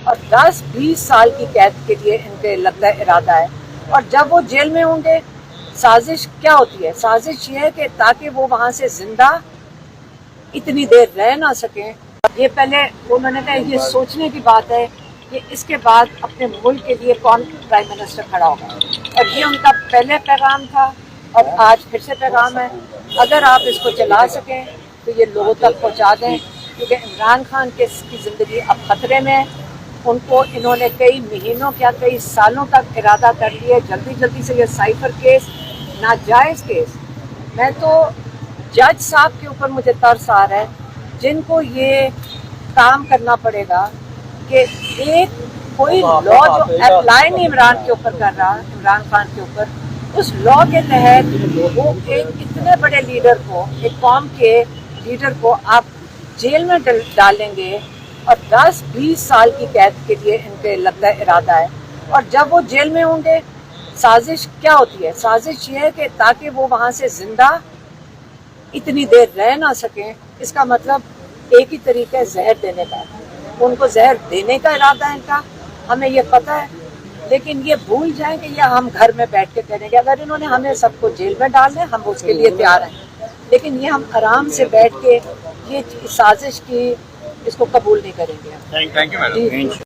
और 10-20 साल की कैद के लिए इनके लगता है इरादा है। और जब वो जेल में होंगे, साजिश क्या होती है? साजिश ये है कि ताकि वो वहाँ से जिंदा इतनी देर रह ना सकें। ये पहले उन्होंने कहा ये सोचने की बात है कि इसके बाद अपने मुल्क के लिए कौन प्राइम मिनिस्टर खड़ा होगा, और ये उनका पहले पैगाम था और आज फिर से पैगाम है। अगर आप इसको चला सकें तो ये लोगों तक पहुँचा दें, क्योंकि इमरान खान की ज़िंदगी अब खतरे में है। उनको इन्होंने कई महीनों क्या कई सालों तक इरादा कर लिया जल्दी जल्दी से ये साइफर केस, नाजायज़ केस। मैं तो जज साहब के ऊपर मुझे तरस आ रहा है, जिनको ये काम करना पड़ेगा कि एक कोई लॉ जो अप्लाई नहीं इमरान के ऊपर कर रहा, इमरान खान के ऊपर, उस लॉ के तहत वो एक इतने बड़े लीडर को, एक कौम के लीडर को आप जेल में डालेंगे और 10-20 साल की कैद के लिए इनके लगता है इरादा है। और जब वो जेल में होंगे, साजिश क्या होती है? साजिश ये है कि ताकि वो वहाँ से जिंदा इतनी देर रह ना सकें। इसका मतलब एक ही तरीका है जहर देने का। उनको जहर देने का इरादा है इनका, हमें ये पता है, लेकिन ये भूल जाएं कि ये हम घर में बैठ के करेंगे। अगर इन्होंने हमें सबको जेल में डाल दें, हम उसके लिए तैयार हैं, लेकिन ये हम आराम से बैठ के ये साजिश की इसको कबूल नहीं करेंगे। Thank you madam.